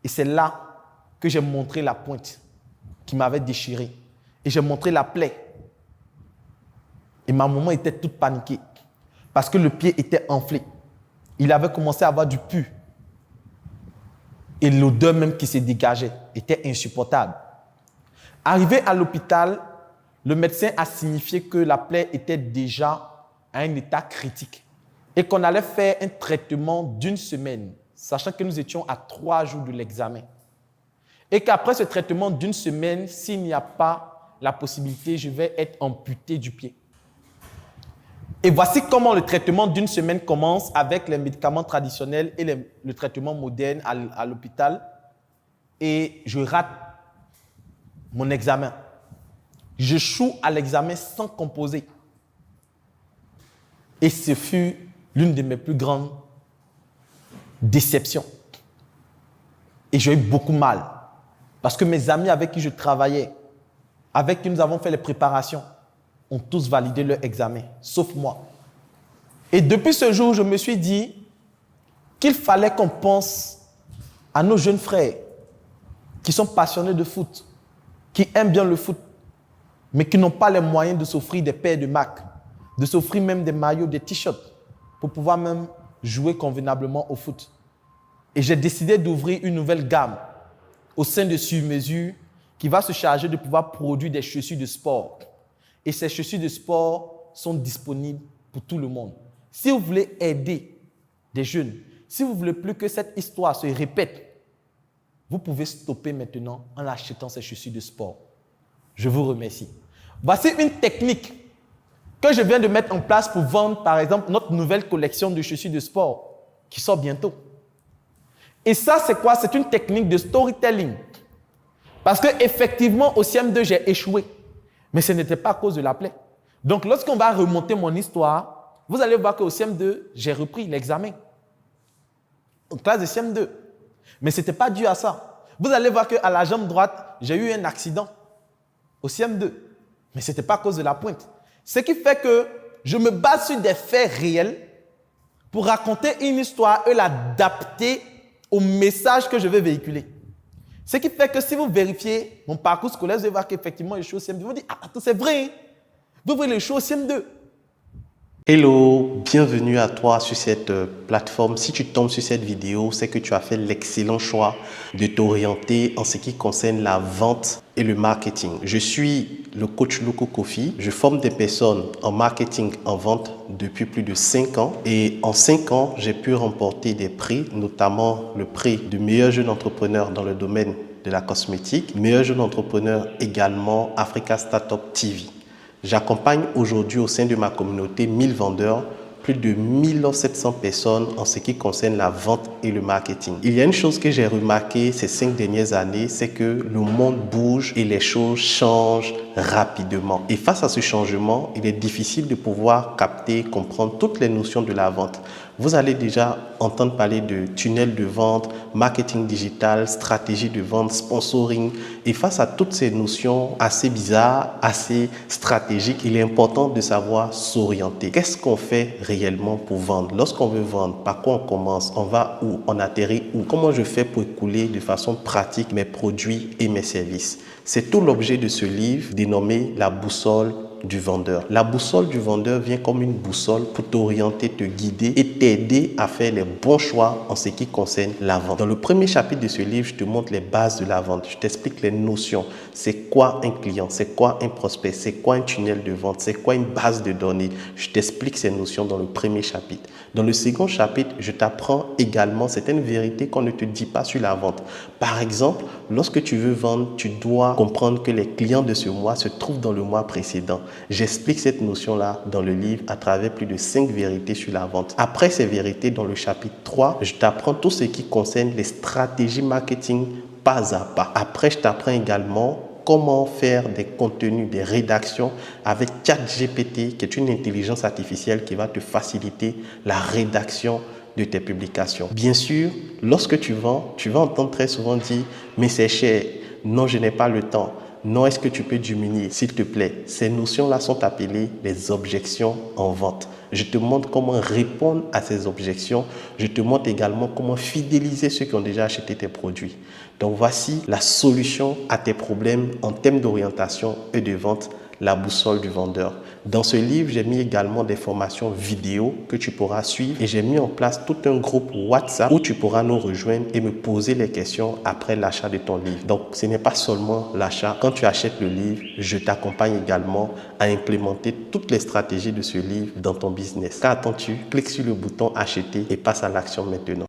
Et c'est là que j'ai montré la pointe qui m'avait déchiré. Et j'ai montré la plaie. Et ma maman était toute paniquée parce que le pied était enflé. Il avait commencé à avoir du pus. Et l'odeur même qui se dégageait était insupportable. Arrivé à l'hôpital, le médecin a signifié que la plaie était déjà à un état critique et qu'on allait faire un traitement d'1 semaine, sachant que nous étions à 3 jours de l'examen. Et qu'après ce traitement d'1 semaine, s'il n'y a pas la possibilité, je vais être amputé du pied. Et voici comment le traitement d'1 semaine commence avec les médicaments traditionnels et le traitement moderne à l'hôpital. Et je rate mon examen. Je choue à l'examen sans composer. Et ce fut l'une de mes plus grandes déceptions. Et j'ai eu beaucoup mal. Parce que mes amis avec qui je travaillais, avec qui nous avons fait les préparations, ont tous validé leur examen, sauf moi. Et depuis ce jour, je me suis dit qu'il fallait qu'on pense à nos jeunes frères qui sont passionnés de foot, qui aiment bien le foot, mais qui n'ont pas les moyens de s'offrir des paires de marques, de s'offrir même des maillots, des t-shirts, pour pouvoir même jouer convenablement au foot. Et j'ai décidé d'ouvrir une nouvelle gamme au sein de Sur Mesure qui va se charger de pouvoir produire des chaussures de sport. Et ces chaussures de sport sont disponibles pour tout le monde. Si vous voulez aider des jeunes, si vous ne voulez plus que cette histoire se répète, vous pouvez stopper maintenant en achetant ces chaussures de sport. Je vous remercie. Voici une technique que je viens de mettre en place pour vendre, par exemple, notre nouvelle collection de chaussures de sport qui sort bientôt. Et ça, c'est quoi? C'est une technique de storytelling. Parce qu'effectivement, au CM2, j'ai échoué. Mais ce n'était pas à cause de la plaie. Donc, lorsqu'on va remonter mon histoire, vous allez voir qu'au CM2, j'ai repris l'examen. En classe de CM2. Mais ce n'était pas dû à ça. Vous allez voir qu'à la jambe droite, j'ai eu un accident au CM2. Mais ce n'était pas à cause de la pointe. Ce qui fait que je me base sur des faits réels pour raconter une histoire et l'adapter au message que je vais véhiculer. Ce qui fait que si vous vérifiez mon parcours scolaire, vous allez voir qu'effectivement, les choses au CM2, vous dites, ah, c'est vrai, vous voyez les choses au CM2. Hello, bienvenue à toi sur cette plateforme. Si tu tombes sur cette vidéo, c'est que tu as fait l'excellent choix de t'orienter en ce qui concerne la vente et le marketing. Je suis le coach Loco Kofi. Je forme des personnes en marketing, en vente depuis plus de 5 ans. Et en 5 ans, j'ai pu remporter des prix, notamment le prix du meilleur jeune entrepreneur dans le domaine de la cosmétique, meilleur jeune entrepreneur également Africa Startup TV. J'accompagne aujourd'hui au sein de ma communauté 1000 vendeurs, plus de 1700 personnes en ce qui concerne la vente et le marketing. Il y a une chose que j'ai remarqué ces 5 dernières années, c'est que le monde bouge et les choses changent rapidement. Et face à ce changement, il est difficile de pouvoir capter, comprendre toutes les notions de la vente. Vous allez déjà entendre parler de tunnel de vente, marketing digital, stratégie de vente, sponsoring. Et face à toutes ces notions assez bizarres, assez stratégiques, il est important de savoir s'orienter. Qu'est-ce qu'on fait réellement pour vendre? Lorsqu'on veut vendre, par quoi on commence? On va où? On atterrit où? Comment je fais pour écouler de façon pratique mes produits et mes services? C'est tout l'objet de ce livre dénommé La boussole du vendeur. La boussole du vendeur vient comme une boussole pour t'orienter, te guider et t'aider à faire les bons choix en ce qui concerne la vente. Dans le premier chapitre de ce livre, je te montre les bases de la vente. Je t'explique les notions. C'est quoi un client? C'est quoi un prospect? C'est quoi un tunnel de vente? C'est quoi une base de données? Je t'explique ces notions dans le premier chapitre. Dans le second chapitre, je t'apprends également certaines vérités qu'on ne te dit pas sur la vente. Par exemple, lorsque tu veux vendre, tu dois comprendre que les clients de ce mois se trouvent dans le mois précédent. J'explique cette notion-là dans le livre à travers plus de 5 vérités sur la vente. Après ces vérités, dans le chapitre 3, je t'apprends tout ce qui concerne les stratégies marketing pas à pas. Après, je t'apprends également comment faire des contenus, des rédactions avec ChatGPT, qui est une intelligence artificielle qui va te faciliter la rédaction de tes publications. Bien sûr, lorsque tu vends, tu vas entendre très souvent dire « mais c'est cher, non, je n'ai pas le temps ». Non, est-ce que tu peux diminuer, s'il te plaît? Ces notions-là sont appelées les objections en vente. Je te montre comment répondre à ces objections. Je te montre également comment fidéliser ceux qui ont déjà acheté tes produits. Donc voici la solution à tes problèmes en termes d'orientation et de vente, la boussole du vendeur. Dans ce livre, j'ai mis également des formations vidéo que tu pourras suivre et j'ai mis en place tout un groupe WhatsApp où tu pourras nous rejoindre et me poser les questions après l'achat de ton livre. Donc, ce n'est pas seulement l'achat. Quand tu achètes le livre, je t'accompagne également à implémenter toutes les stratégies de ce livre dans ton business. Qu'attends-tu? Clique sur le bouton acheter et passe à l'action maintenant.